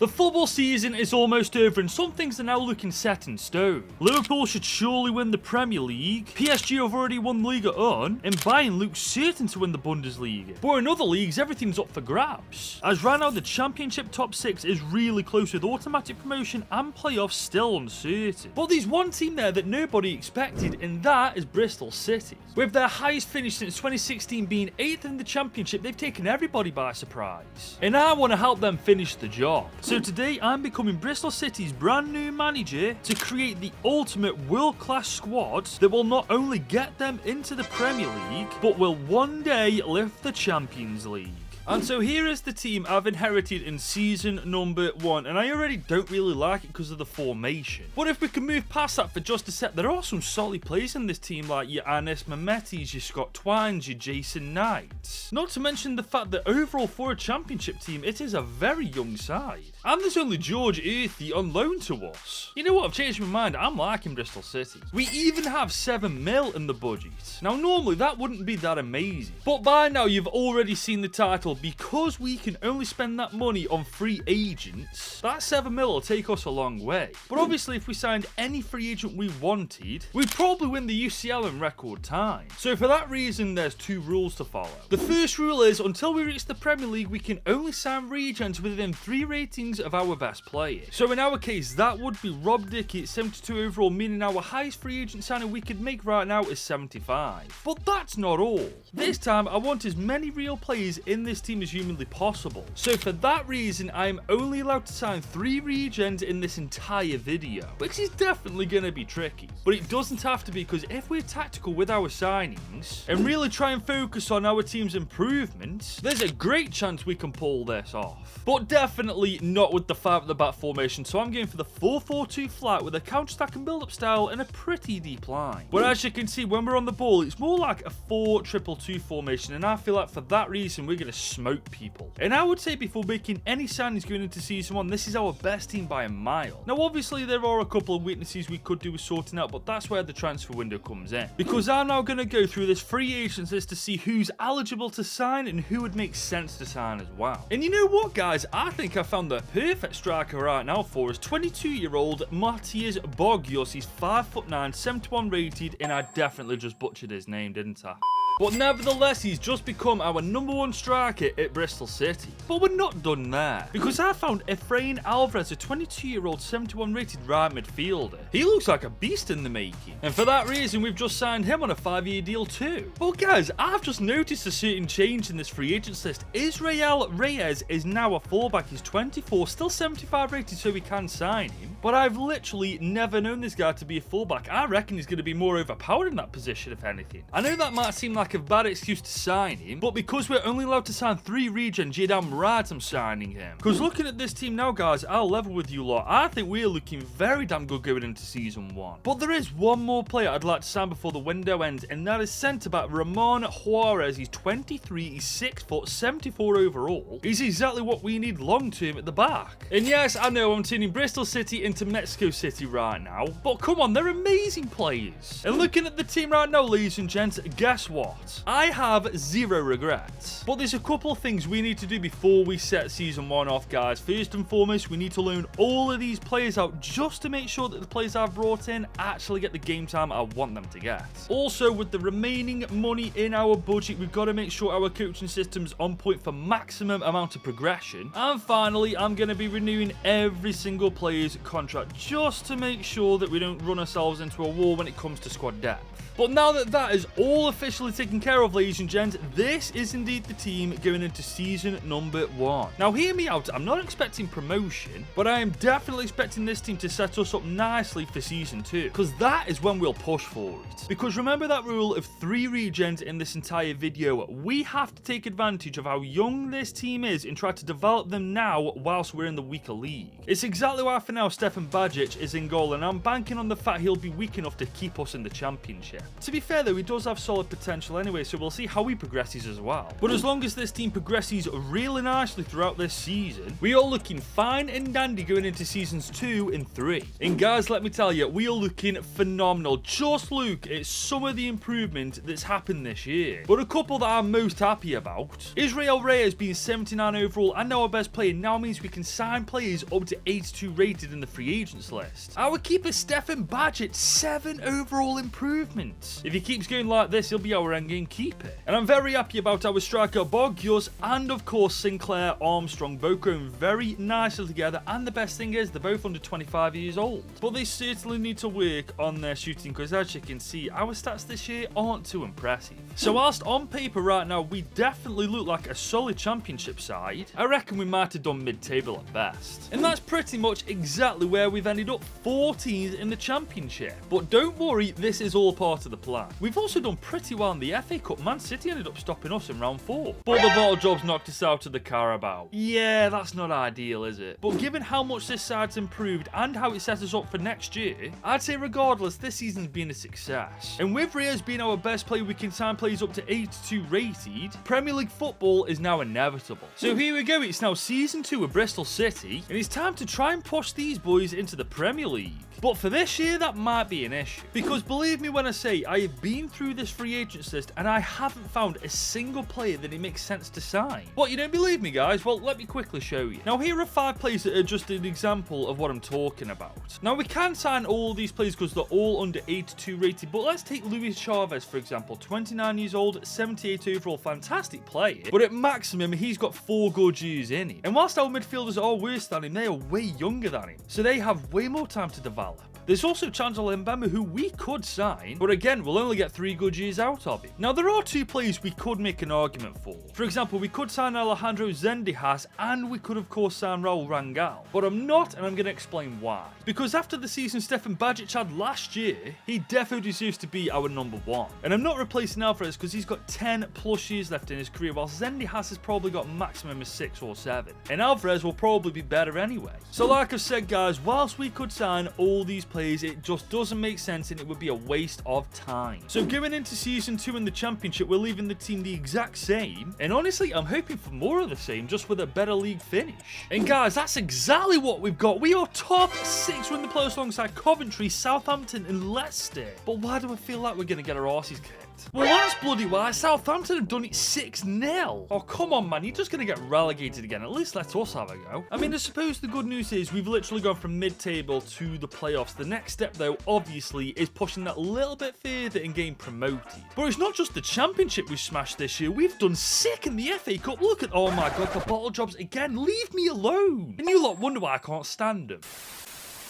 The football season is almost over and some things are now looking set in stone. Liverpool should surely win the Premier League, PSG have already won Liga 1, and Bayern looks certain to win the Bundesliga. But in other leagues, everything's up for grabs, as right now the Championship top 6 is really close with automatic promotion and playoffs still uncertain. But there's one team there that nobody expected, and that is Bristol City. With their highest finish since 2016 being 8th in the Championship, they've taken everybody by surprise. And I want to help them finish the job. So today I'm becoming Bristol City's brand new manager to create the ultimate world-class squad that will not only get them into the Premier League, but will one day lift the Champions League. And so here is the team I've inherited in season number 1, and I already don't really like it because of the formation. But if we can move past that for just a sec, there are some solid players in this team like your Anis Mehmetis, your Scott Twines, your Jason Knights. Not to mention the fact that overall for a championship team, it is a very young side. And there's only George Earthy on loan to us. You know what, I've changed my mind, I'm liking Bristol City. We even have 7 mil in the budget. Now normally that wouldn't be that amazing, but by now you've already seen the title. Because we can only spend that money on free agents, that 7 mil will take us a long way. But obviously if we signed any free agent we wanted, we'd probably win the UCL in record time. So for that reason there's 2 rules to follow. The first rule is until we reach the Premier League we can only sign regents within 3 ratings of our best player. So in our case that would be Rob Dickey at 72 overall, meaning our highest free agent signing we could make right now is 75. But that's not all. This time I want as many real players in this team as humanly possible. So for that reason I am only allowed to sign 3 regens in this entire video, which is definitely going to be tricky. But it doesn't have to be, because if we're tactical with our signings and really try and focus on our team's improvements, there's a great chance we can pull this off. But definitely not with the 5 at the back formation, so I'm going for the 4-4-2 flat with a counter stack and build up style and a pretty deep line. But as you can see when we're on the ball it's more like a 4-2-2 formation, and I feel like for that reason we're going to smoke people. And I would say before making any signings going into season 1, this is our best team by a mile. Now obviously there are a couple of weaknesses we could do with sorting out, but that's where the transfer window comes in, because I'm now going to go through this free agents list to see who's eligible to sign and who would make sense to sign as well. And you know what guys, I think I found the perfect striker right now for us. 22-year-old Matthias Bogios. He's 5'9", 71 rated, and I definitely just butchered his name, didn't I? But nevertheless, he's just become our #1 striker at Bristol City. But we're not done there, because I found Efrain Alvarez, a 22-year-old 71 rated right midfielder. He looks like a beast in the making, and for that reason we've just signed him on a 5-year deal too. But guys, I've just noticed a certain change in this free agents list. Israel Reyes is now a fullback. He's 24, still 75 rated, so we can sign him. But I've literally never known this guy to be a fullback. I reckon he's going to be more overpowered in that position if anything. I know that might seem like a bad excuse to sign him, but because we're only allowed to sign 3 regens, you're damn right I'm signing him. Because looking at this team now guys, I'll level with you lot, I think we're looking very damn good going into season 1. But there is one more player I'd like to sign before the window ends, and that is centre back Ramon Juarez. He's 23, he's 6 foot, 74 overall. He's exactly what we need long term at the back. And yes, I know I'm turning Bristol City into Mexico City right now, but come on, they're amazing players. And looking at the team right now, ladies and gents, guess what? I have 0 regrets. But there's a couple of things we need to do before we set season 1 off, guys. First and foremost, we need to loan all of these players out just to make sure that the players I've brought in actually get the game time I want them to get. Also, with the remaining money in our budget, we've got to make sure our coaching system's on point for maximum amount of progression. And finally, I'm going to be renewing every single player's contract just to make sure that we don't run ourselves into a wall when it comes to squad depth. But now that that is all officially taken care of, ladies and gents, this is indeed the team going into season number 1. Now hear me out, I'm not expecting promotion, but I am definitely expecting this team to set us up nicely for season 2, because that is when we'll push for it. Because remember that rule of 3 regens in this entire video, we have to take advantage of how young this team is and try to develop them now whilst we're in the weaker league. It's exactly why for now Stefan Bajic is in goal, and I'm banking on the fact he'll be weak enough to keep us in the championship. To be fair though, he does have solid potential special anyway, so we'll see how he progresses as well. But as long as this team progresses really nicely throughout this season, we are looking fine and dandy going into seasons 2 and 3. And guys, let me tell you, we are looking phenomenal. Just look at some of the improvement that's happened this year. But a couple that I'm most happy about: Israel Reyes being 79 overall and now our best player now means we can sign players up to 82 rated in the free agents list. Our keeper Stefan Badgett, 7 overall improvements. If he keeps going like this, he'll be our endgame keeper. And I'm very happy about our striker Bogyus and of course Sinclair Armstrong, both going very nicely together, and the best thing is they're both under 25 years old. But they certainly need to work on their shooting because as you can see, our stats this year aren't too impressive. So whilst on paper right now we definitely look like a solid championship side, I reckon we might have done mid-table at best. And that's pretty much exactly where we've ended up, 14th in the championship. But don't worry, this is all part of the plan. We've also done pretty well in the FA Cup. Man City ended up stopping us in round 4. But the bottle jobs knocked us out of the Carabao. Yeah, that's not ideal, is it? But given how much this side's improved and how it sets us up for next year, I'd say regardless, this season's been a success. And with Reyes being our best player, we can sign players up to 82 rated. Premier League football is now inevitable. So here we go, it's now season 2 of Bristol City, and it's time to try and push these boys into the Premier League. But for this year, that might be an issue. Because believe me when I say, I have been through this free agents list and I haven't found a single player that it makes sense to sign. What, you don't believe me, guys? Well, let me quickly show you. Now, here are 5 players that are just an example of what I'm talking about. Now, we can sign all these players because they're all under 82 rated, but let's take Luis Chavez, for example. 29 years old, 78 overall, fantastic player. But at maximum, he's got 4 good years in him. And whilst our midfielders are worse than him, they are way younger than him. So they have way more time to develop. There's also Chandler Mbemba, who we could sign, but again, we'll only get 3 good years out of him. Now, there are 2 players we could make an argument for. For example, we could sign Alejandro Zendejas, and we could, of course, sign Raul Rangel. But I'm not, and I'm going to explain why. Because after the season Stefan Badgett had last year, he definitely deserves to be our number 1. And I'm not replacing Alvarez because he's got 10 plus years left in his career, while Zendejas has probably got maximum of 6 or 7. And Alvarez will probably be better anyway. So like I've said, guys, whilst we could sign all these players, it just doesn't make sense and it would be a waste of time. So going into season 2 in the championship, we're leaving the team the exact same, and honestly I'm hoping for more of the same, just with a better league finish. And guys, that's exactly what we've got. We are top 6 win the playoffs alongside Coventry, Southampton and Leicester. But why do I feel like we're going to get our arses kicked? Well, that's bloody why. Southampton have done it 6-0. Oh, come on, man. You're just going to get relegated again. At least let us have a go. I mean, I suppose the good news is we've literally gone from mid-table to the playoffs. The next step, though, obviously, is pushing that little bit further and getting promoted. But it's not just the championship we've smashed this year. We've done sick in the FA Cup. Look at, oh my God, the bottle jobs again. Leave me alone. And you lot wonder why I can't stand them.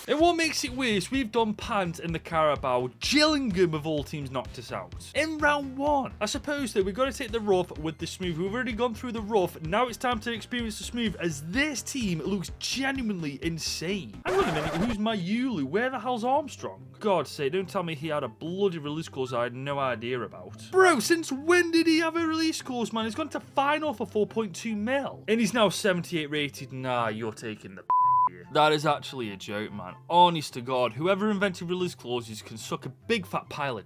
And what makes it worse, we've done pants in the Carabao. Gillingham of all teams knocked us out in round 1. I suppose though, we've got to take the rough with the smooth. We've already gone through the rough. Now it's time to experience the smooth, as this team looks genuinely insane. Hang on a minute, who's my Yulu? Where the hell's Armstrong? God's sake, don't tell me he had a bloody release clause I had no idea about. Bro, since when did he have a release clause, man? He's gone to final for 4.2 mil. And he's now 78 rated. Nah, you're taking the That is actually a joke, man. Honest to God, whoever invented release clauses can suck a big fat pile of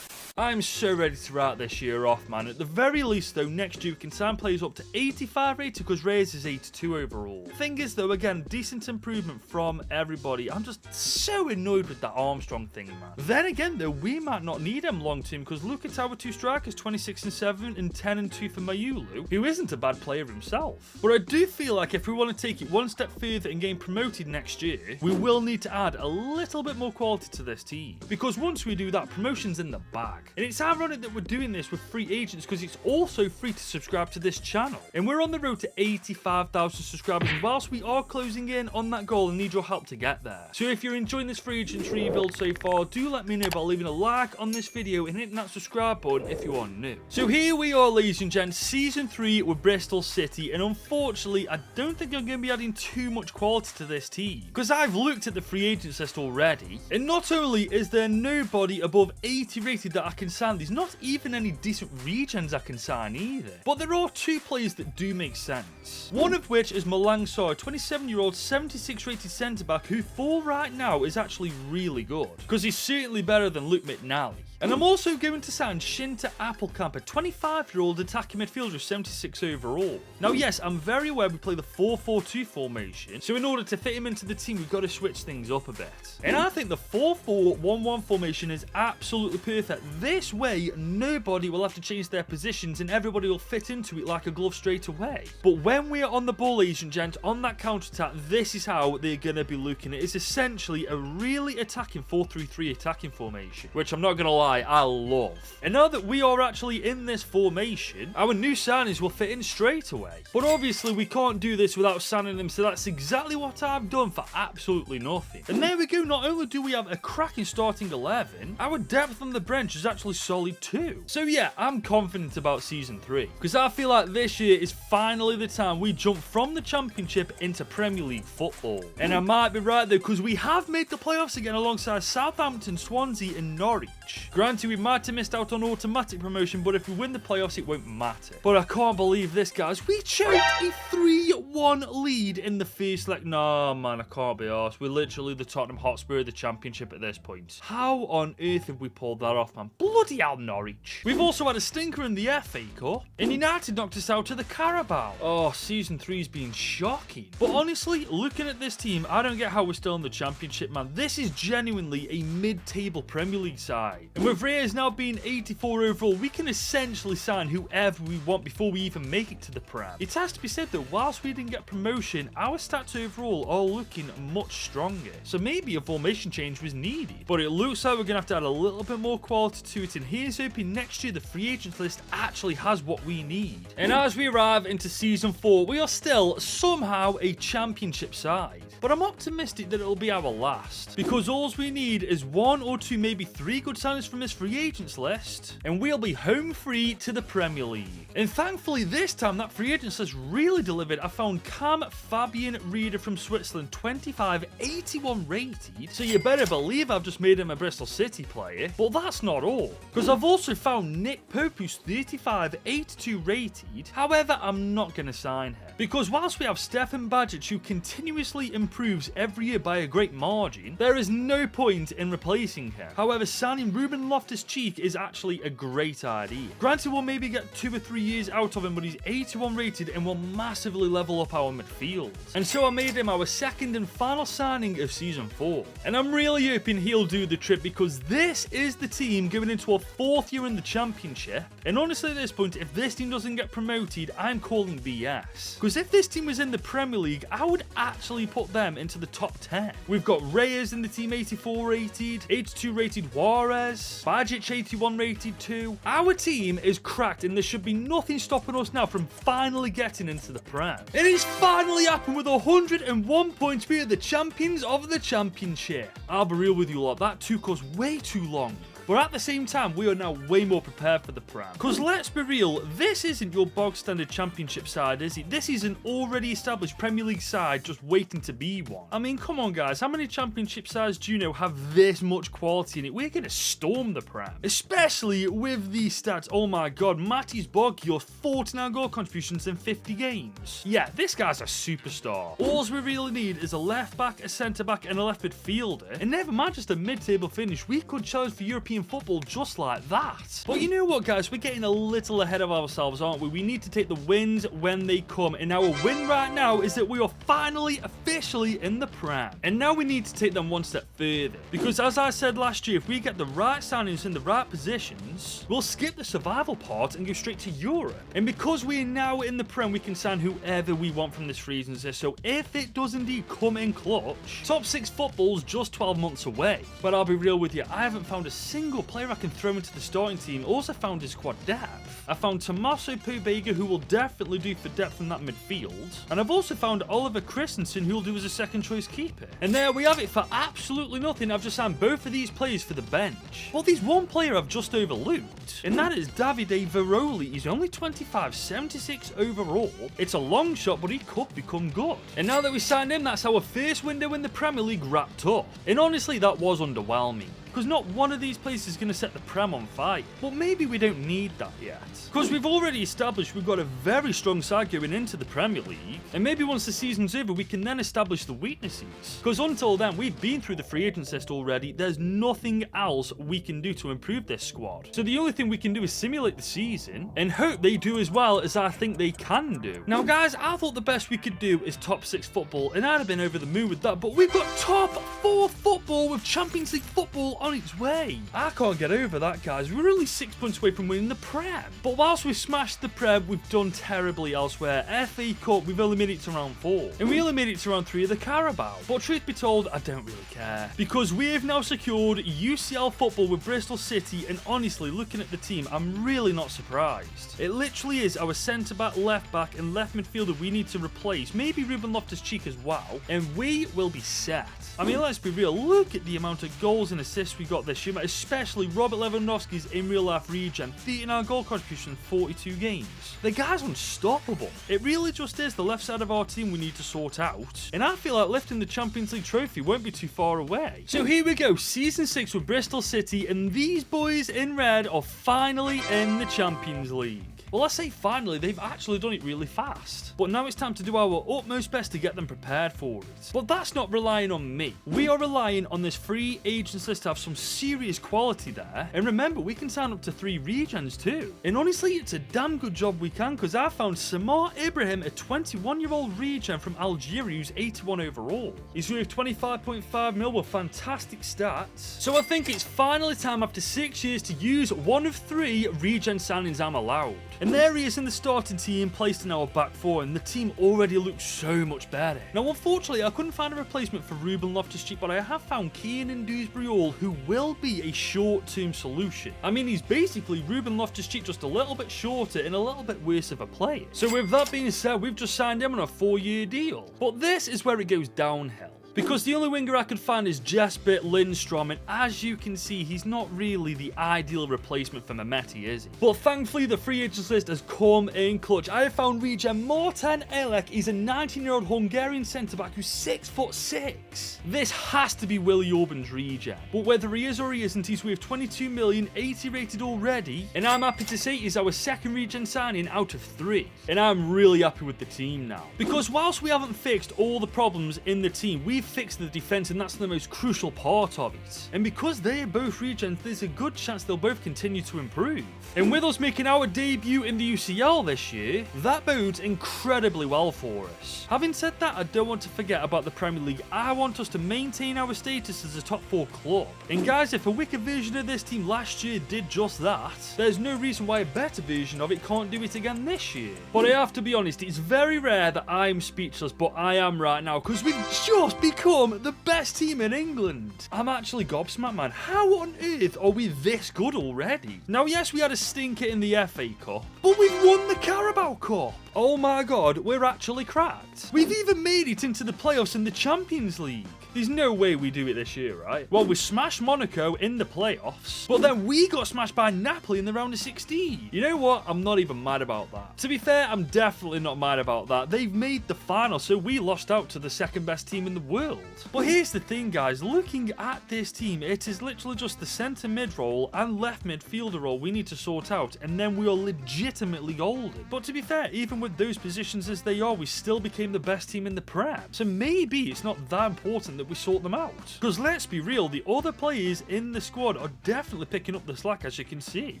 I'm so ready to write this year off, man. At the very least, though, next year we can sign players up to 85 rated because Reyes is 82 overall. Thing is, though, again, decent improvement from everybody. I'm just so annoyed with that Armstrong thing, man. Then again, though, we might not need him long term because look at our 2 strikers, 26 and 7 and 10 and 2 for Mayulu, who isn't a bad player himself. But I do feel like if we want to take it one step further and get promoted next year, we will need to add a little bit more quality to this team. Because once we do that, promotion's in the bag. And it's ironic that we're doing this with free agents because it's also free to subscribe to this channel. And we're on the road to 85,000 subscribers, and whilst we are closing in on that goal, I need your help to get there. So if you're enjoying this free agents rebuild so far, do let me know by leaving a like on this video and hitting that subscribe button if you are new. So here we are, ladies and gents, season 3 with Bristol City, and unfortunately I don't think I'm going to be adding too much quality to this team because I've looked at the free agents list already, and not only is there nobody above 80 rated that I can sign, there's not even any decent regens I can sign either. But there are 2 players that do make sense. One of which is Malang Sarr, 27-year-old, 76 rated centre-back who for right now is actually really good because he's certainly better than Luke McNally. And I'm also going to sign Shinta Appelkamp, a 25-year-old attacking midfielder with 76 overall. Now yes, I'm very aware we play the 4-4-2 formation, so in order to fit him into the team we've got to switch things up a bit. And I think the 4-4-1-1 formation is absolutely perfect. This way nobody will have to change their positions and everybody will fit into it like a glove straight away. But when we are on the ball, ladies and gents, on that counter-attack, this is how they're going to be looking. It is essentially a really attacking 4-3-3 attacking formation, which I'm not going to lie, I love. And now that we are actually in this formation, our new signings will fit in straight away. But obviously we can't do this without signing them, so that's exactly what I've done for absolutely nothing. And there we go, not only do we have a cracking starting 11, our depth on the bench is actually solid too. So yeah, I'm confident about Season 3, because I feel like this year is finally the time we jump from the Championship into Premier League football. And I might be right though, because we have made the playoffs again alongside Southampton, Swansea and Norwich. Granted, we might have missed out on automatic promotion, but if we win the playoffs, it won't matter. But I can't believe this, guys. We choked a 3-1 lead in the first leg. Nah, man, I can't be arsed. We're literally the Tottenham Hotspur of the Championship at this point. How on earth have we pulled that off, man? Bloody hell, Norwich. We've also had a stinker in the FA Cup, and United knocked us out to the Carabao. Oh, Season 3's been shocking. But honestly, looking at this team, I don't get how we're still in the Championship, man. This is genuinely a mid-table Premier League side. And with Reyes now being 84 overall, we can essentially sign whoever we want before we even make it to the Prem. It has to be said that whilst we didn't get promotion, our stats overall are looking much stronger. So maybe a formation change was needed. But it looks like we're going to have to add a little bit more quality to it, and here's hoping next year the free agents list actually has what we need. And as we arrive into Season 4, we are still somehow a Championship side. But I'm optimistic that it'll be our last, because all we need is 1 or 2, maybe 3 good signings from this free agents list, and we'll be home free to the Premier League. And thankfully this time that free agents list really delivered. I found Cam Fabian Rieder from Switzerland, 25, 81 rated, so you better believe I've just made him a Bristol City player. But that's not all, because I've also found Nick Pope, who's 35, 82 rated. However, I'm not going to sign him, because whilst we have Stefan Bajic, who continuously improves every year by a great margin, there is no point in replacing him. However, signing Ruben Loftus-Cheek is actually a great idea. Granted, we'll maybe get 2 or 3 years out of him, but he's 81 rated and will massively level up our midfield. And so I made him our second and final signing of Season 4. And I'm really hoping he'll do the trip, because this is the team going into a 4th year in the Championship. And honestly, at this point, if this team doesn't get promoted, I'm calling BS. Because if this team was in the Premier League, I would actually put them into the top 10. We've got Reyes in the team, 84 rated, 82 rated Juarez, Bajic 81 rated too. Our team is cracked, and there should be nothing stopping us now from finally getting into the Prem. And it's finally happened. With 101 points, we are the champions of the Championship. I'll be real with you lot, that took us way too long. But at the same time, we are now way more prepared for the Prem. Because let's be real, this isn't your bog standard Championship side, is it? This is an already established Premier League side just waiting to be one. I mean, come on guys, how many Championship sides do you know have this much quality in it? We're going to storm the Prem. Especially with these stats. Oh my god, Matty's Boggios, 49 goal contributions in 50 games. Yeah, this guy's a superstar. All we really need is a left back, a centre back and a left midfielder. And never mind just a mid-table finish, we could challenge for European football just like that. But you know what guys, we're getting a little ahead of ourselves, aren't we? We need to take the wins when they come, and our win right now is that we are finally officially in the Prem. And now we need to take them one step further, because as I said last year, if we get the right signings in the right positions, we'll skip the survival part and go straight to Europe. And because we're now in the Prem, we can sign whoever we want from this free agency. So if it does indeed come in clutch, top 6 football's just 12 months away. But I'll be real with you, I haven't found a single player I can throw into the starting team. Also found his squad depth. I found Tommaso Pobega, who will definitely do for depth in that midfield. And I've also found Oliver Christensen, who will do as a second choice keeper. And there we have it. For absolutely nothing, I've just signed both of these players for the bench. Well, there's one player I've just overlooked, and that is Davide Veroli. He's only 25, 76 overall. It's a long shot, but he could become good. And now that we signed him, that's our first window in the Premier League wrapped up. And honestly, that was underwhelming. because not one of these places is going to set the Prem on fire. But maybe we don't need that yet, because we've already established we've got a very strong side going into the Premier League, and maybe once the season's over we can then establish the weaknesses, because until then we've been through the free agents list already. There's nothing else we can do to improve this squad, so the only thing we can do is simulate the season and hope they do as well as I think they can do. Now guys, I thought the best we could do is top 6 football, and I'd have been over the moon with that, but we've got top 4 football with Champions League football on its way. I can't get over that, guys. We're only 6 points away from winning the Prem, but whilst we've smashed the Prem, we've done terribly elsewhere. FA Cup, we've only made it to round 4, and we only made it to round 3 of the Carabao. But truth be told, I don't really care, because we have now secured UCL football with Bristol City, and honestly, looking at the team, I'm really not surprised. It literally is our centre-back, left-back, and left midfielder we need to replace, maybe Ruben Loftus-Cheek as well, and we will be set. I mean, let's be real, look at the amount of goals and assists we got this year, especially Robert Lewandowski's in real life regen, 39 goal contribution in 42 games. The guy's unstoppable. It really just is the left side of our team we need to sort out, and I feel like lifting the Champions League trophy won't be too far away. So here we go, season 6 with Bristol City, and these boys in red are finally in the Champions League. Well, I say finally, they've actually done it really fast. But now it's time to do our utmost best to get them prepared for it. But that's not relying on me. We are relying on this free agents list to have some serious quality there. And remember, we can sign up to 3 regens too. And honestly, it's a damn good job we can, because I found Samar Ibrahim, a 21-year-old regen from Algeria who's 81 overall. He's worth 25.5 mil with fantastic stats. So I think it's finally time after 6 years to use one of 3 regen signings I'm allowed. And there he is in the starting team, placed in our back 4, and the team already looks so much better. Now, unfortunately, I couldn't find a replacement for Ruben Loftus-Cheek, but I have found Keenan Dewsbury-Hall, who will be a short-term solution. I mean, he's basically Ruben Loftus-Cheek, just a little bit shorter and a little bit worse of a player. So with that being said, we've just signed him on a 4-year deal. But this is where it goes downhill, because the only winger I could find is Jesper Lindstrom, and as you can see, he's not really the ideal replacement for Mehmeti, is he? But thankfully, the free agents list has come in clutch. I have found regen Martin Elek. He's a 19-year-old Hungarian centre-back who's 6'6". This has to be Willy Orban's regen, but whether he is or he isn't, he's worth 22 million, 80 rated already, and I'm happy to say he's our second regen signing out of 3. And I'm really happy with the team now, because whilst we haven't fixed all the problems in the team, we've fixed the defense, and that's the most crucial part of it. And because they are both regens, there's a good chance they'll both continue to improve. And with us making our debut in the UCL this year, that bodes incredibly well for us. Having said that, I don't want to forget about the Premier League. I want us to maintain our status as a top 4 club. And guys, if a wicked version of this team last year did just that, there's no reason why a better version of it can't do it again this year. But I have to be honest, it's very rare that I'm speechless, but I am right now, because we've just become the best team in England. I'm actually gobsmacked, man. How on earth are we this good already? Now, yes, we had a stinker in the FA Cup, but we've won the Carabao Cup. Oh my god, we're actually cracked. We've even made it into the playoffs in the Champions League. There's no way we do it this year, right? Well, we smashed Monaco in the playoffs, but then we got smashed by Napoli in the round of 16. You know what? I'm not even mad about that. To be fair, I'm definitely not mad about that. They've made the final, so we lost out to the second best team in the world. But here's the thing, guys. Looking at this team, it is literally just the centre mid role and left midfielder role we need to sort out, and then we are legitimately golden. But to be fair, even with those positions as they are, we still became the best team in the Prem. So maybe it's not that important that we sort them out. Because let's be real, the other players in the squad are definitely picking up the slack, as you can see.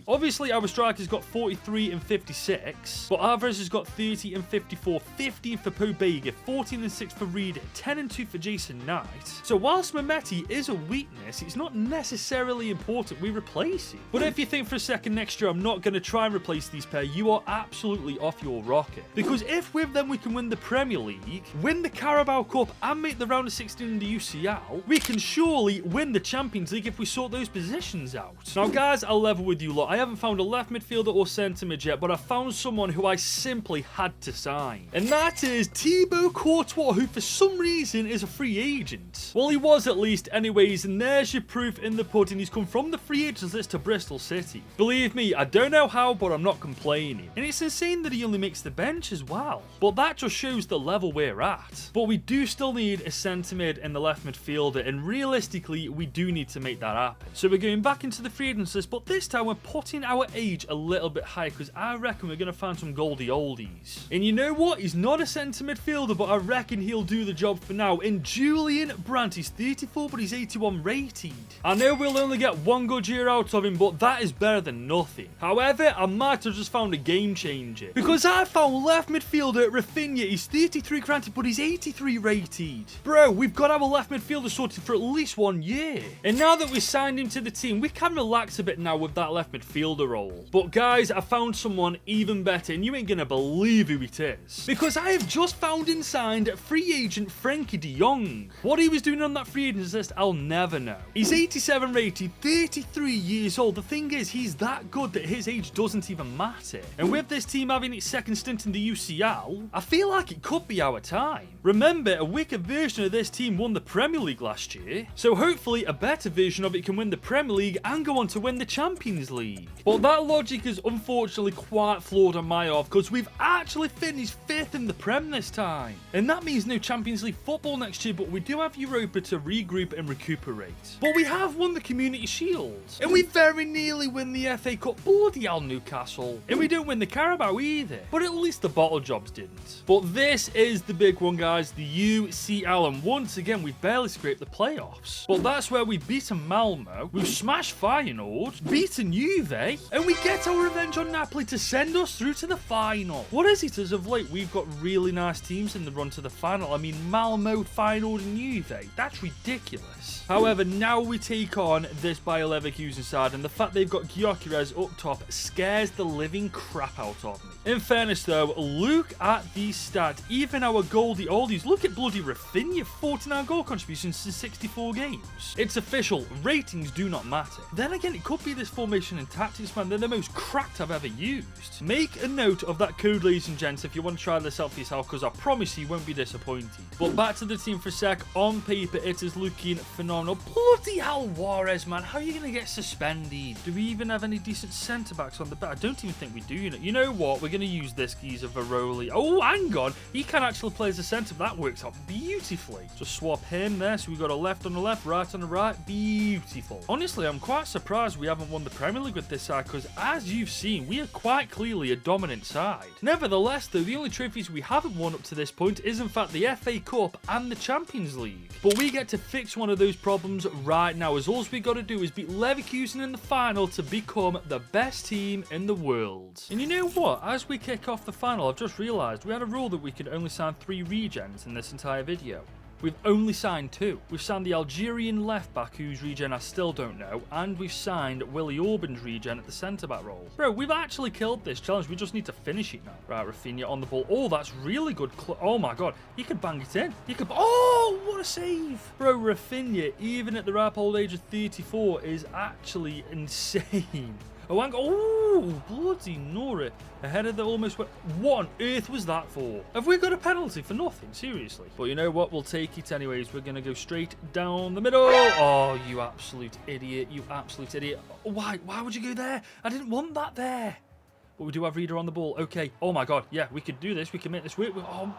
Obviously, our striker's got 43 and 56, but Alvarez has got 30 and 54, 15 for Pobega, 14 and 6 for Reed, 10 and 2 for Jason Knight. So whilst Mehmeti is a weakness, it's not necessarily important we replace him. But if you think for a second next year I'm not going to try and replace these pair, you are absolutely off your rocket. Because if with them we can win the Premier League, win the Carabao Cup, and make the round of 16 in the UCL, we can surely win the Champions League if we sort those positions out. Now guys, I'll level with you lot. I haven't found a left midfielder or centre mid yet, but I found someone who I simply had to sign. And that is Thibaut Courtois, who for some reason is a free agent. Well, he was at least anyways, and there's your proof in the pudding. He's come from the free agents list to Bristol City. Believe me, I don't know how, but I'm not complaining. And it's insane that he only makes the bench. bench as well. But that just shows the level we're at. But we do still need a centre mid in the left midfielder, and realistically, we do need to make that happen. So we're going back into the free agents list, but this time we're putting our age a little bit higher because I reckon we're going to find some Goldie oldies. And you know what? He's not a centre midfielder, but I reckon he'll do the job for now. And Julian Brandt, he's 34, but he's 81 rated. I know we'll only get one good year out of him, but that is better than nothing. However, I might have just found a game changer because I found left midfielder Rafinha. He's 33 granted, but he's 83 rated. Bro, we've got our left midfielder sorted for at least 1 year. And now that we signed him to the team, we can relax a bit now with that left midfielder role. But guys, I found someone even better, and you ain't gonna believe who it is. Because I have just found and signed free agent Frankie de Jong. What he was doing on that free agents list, I'll never know. He's 87 rated, 33 years old. The thing is, he's that good that his age doesn't even matter. And with this team having its second stint in the UCL, I feel like it could be our time. Remember, a wicked version of this team won the Premier League last year, so hopefully a better version of it can win the Premier League and go on to win the Champions League. But that logic is unfortunately quite flawed on my half, because we've actually finished 5th in the Prem this time. And that means no Champions League football next year, but we do have Europa to regroup and recuperate. But we have won the Community Shield, and we very nearly win the FA Cup. Bloody hell, Newcastle. And we don't win the Carabao either, but at least the bottle jobs didn't. But this is the big one, guys, the UCL, and once again we've barely scraped the playoffs. But that's where we've beaten Malmo, we've smashed Feyenoord, beaten Juve, and we get our revenge on Napoli to send us through to the final. What is it as of late? We've got really nice teams in the run to the final. I mean, Malmo, Feyenoord and Juve, that's ridiculous. However, now we take on this Bayer Leverkusen side, and the fact they've got Gyökeres up top scares the living crap out of me. In fairness though, look at these stats. Even our Goldie oldies, look at bloody Rafinha, 49 goal contributions in 64 games. It's official, ratings do not matter. Then again, it could be this formation and tactics, man. They're the most cracked I've ever used. Make a note of that code, ladies and gents, if you want to try this out for yourself, because I promise you won't be disappointed. But back to the team for a sec. On paper, it is looking phenomenal. Bloody hell, Juarez, man. How are you going to get suspended? Do we even have any decent centre-backs on the back? I don't even think we do. You know what? We're going to use this geezer Veroli. Oh, hang on. He can actually play as a centre. That works out beautifully. Just swap him there. So we've got a left on the left, right on the right. Beautiful. Honestly, I'm quite surprised we haven't won the Premier League with this side, because as you've seen, we are quite clearly a dominant side. Nevertheless, though, the only trophies we haven't won up to this point is in fact the FA Cup and the Champions League. But we get to fix one of those problems right now, as all we got to do is beat Leverkusen in the final to become the best team in the world. And you know what? As we kick off the final, I've just realised we had a rule that we could only sign 3 regens in this entire video. We've only signed 2. We've signed the Algerian left-back, whose regen I still don't know, and we've signed Willie Orban's regen at the centre-back role. Bro, we've actually killed this challenge. We just need to finish it now. Right, Rafinha on the ball. Oh, that's really good. Oh, my God. He could bang it in. He could... Oh, what a save. Bro, Rafinha, even at the ripe old age of 34, is actually insane. Oh, hang on. Oh, bloody Nora. A header that almost went... What on earth was that for? Have we got a penalty for nothing? Seriously. But you know what? We'll take it anyways. We're going to go straight down the middle. Oh, you absolute idiot. You absolute idiot. Why? Why would you go there? I didn't want that there. But we do have Reader on the ball. Okay. Oh, my God. Yeah, we could do this. We can make this work. Oh,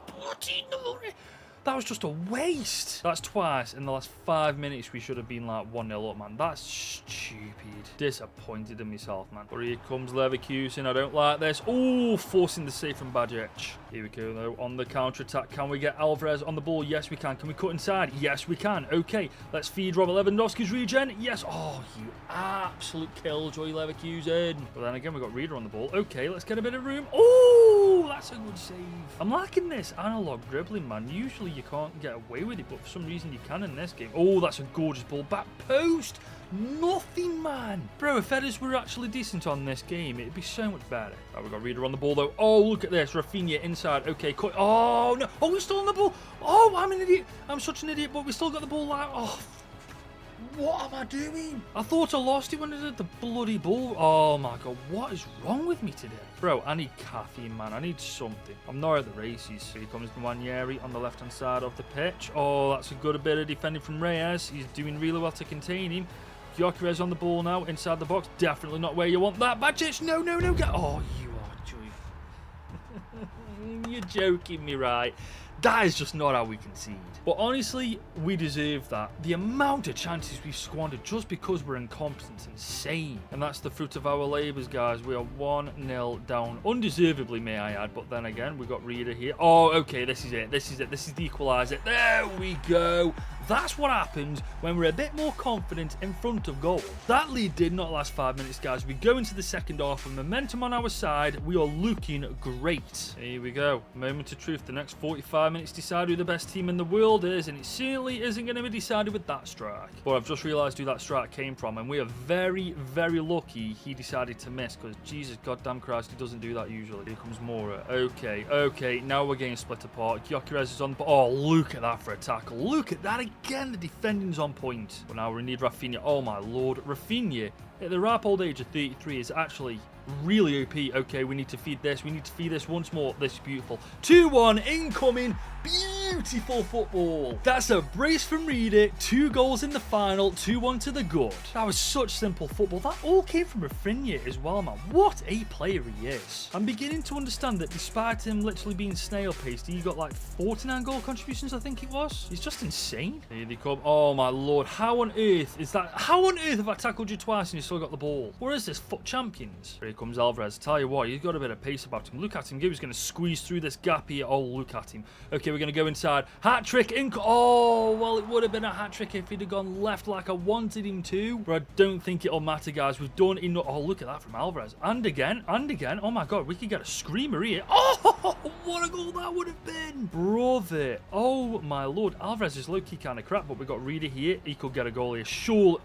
bloody Nora. That was just a waste. That's twice in the last 5 minutes we should have been like 1-0 up, man. That's stupid. Disappointed in myself, man. But here comes Leverkusen. I don't like this. Oh, forcing the save from Bajic. Here we go, though. On the counter-attack. Can we get Alvarez on the ball? Yes, we can. Can we cut inside? Yes, we can. Okay, let's feed Robert Lewandowski's regen. Yes. Oh, you absolute killjoy, Leverkusen. But then again, we got Reader on the ball. Okay, let's get a bit of room. Oh, that's a good save. I'm liking this analog dribbling, man. Usually you can't get away with it, but for some reason you can in this game. Oh, that's a gorgeous ball. Back post. Nothing, man. Bro, if Edis were actually decent on this game, it'd be so much better. Right, we've got Reader on the ball, though. Oh, look at this. Rafinha inside. Okay, cut. Oh, no. Oh, we're still on the ball. Oh, I'm an idiot. I'm such an idiot, but we still got the ball out. Oh, what am I doing? I thought I lost it when I did the bloody ball. Oh, my God. What is wrong with me today? Bro, I need caffeine, man. I need something. I'm not at the races. Here comes Nwaneri on the left-hand side of the pitch. Oh, that's a good bit of defending from Reyes. He's doing really well to contain him. Gyökeres on the ball now, inside the box. Definitely not where you want that. Bajic, no, no, no. Oh, you are joy. You're joking me, right? That is just not how we concede. But honestly, we deserve that. The amount of chances we've squandered just because we're incompetent is insane. And that's the fruit of our labours, guys. We are 1-0 down. Undeservedly, may I add. But then again, we got Reader here. Oh, okay, this is it. This is it. This is the equaliser. There we go. That's what happens when we're a bit more confident in front of goal. That lead did not last 5 minutes, guys. We go into the second half with momentum on our side. We are looking great. Here we go. Moment of truth. The next 45 minutes decide who the best team in the world is, and it certainly isn't going to be decided with that strike. But I've just realised who that strike came from, and we are very, very lucky he decided to miss, because Jesus goddamn Christ, he doesn't do that usually. Here comes Mora. Okay, now we're getting split apart. Gyökeres is on. Oh, look at that for a tackle. Look at that again. The defending's on point. But now we need Rafinha. Oh my lord, Rafinha at the ripe old age of 33 is actually really OP. Okay, we need to feed this. We need to feed this once more. This is beautiful. 2-1 incoming. Beautiful football. That's a brace from Reader. 2 goals in the final. 2-1 to the good. That was such simple football. That all came from Rafinha as well, man. What a player he is. I'm beginning to understand that despite him literally being snail-paced, he got like 49 goal contributions, I think it was. He's just insane. Here they come. Oh my lord. How on earth is that? How on earth have I tackled you twice and you still got the ball? Where is this? Foot champions. Here comes Alvarez. Tell you what, he's got a bit of pace about him. Look at him. He's going to squeeze through this gap here. Oh, look at him. Okay, we're going to go inside. Hat trick. Oh, well, it would have been a hat trick if he'd have gone left like I wanted him to. But I don't think it'll matter, guys. We've done enough. Oh, look at that from Alvarez. And again. And again. Oh, my God. We could get a screamer here. Oh, what a goal that would have been. Brother. Oh, my Lord. Alvarez is low-key kind of crap, but we got Reader here. He could get a goal here. Sure.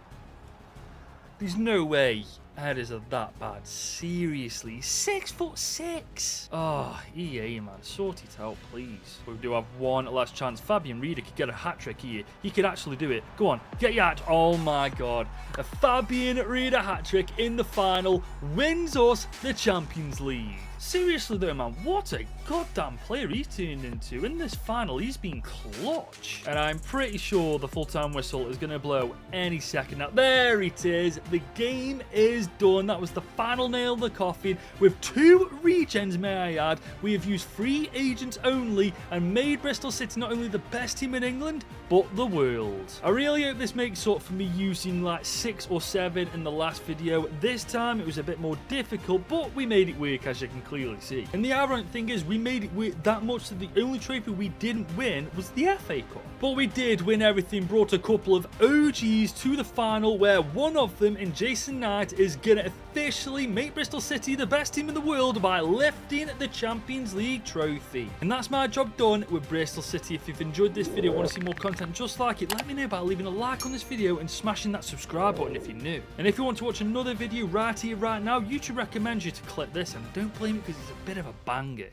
There's no way headers are that bad. Seriously. 6'6". Oh, EA, man. Sort it out, please. We do have one last chance. Fabian Reader could get a hat-trick here. He could actually do it. Go on. Get your hat. Oh, my God. A Fabian Reader hat-trick in the final wins us the Champions League. Seriously though, man, what a goddamn player he's turned into. In this final, he's been clutch. And I'm pretty sure the full-time whistle is going to blow any second now. There it is. The game is done. That was the final nail in the coffin. With 2 regens, may I add. We have used free agents only and made Bristol City not only the best team in England, but the world. I really hope this makes up for me using like 6 or 7 in the last video. This time, it was a bit more difficult, but we made it work, as you can clearly see. And the ironic thing is, we made it work that much that the only trophy we didn't win was the FA Cup. But we did win everything, brought a couple of OGs to the final, where one of them, in Jason Knight, is going to officially make Bristol City the best team in the world by lifting the Champions League trophy. And that's my job done with Bristol City. If you've enjoyed this video, want to see more content just like it, let me know by leaving a like on this video and smashing that subscribe button if you're new. And if you want to watch another video right here, right now, YouTube recommends you to click this, and don't blame it because it's a bit of a banger.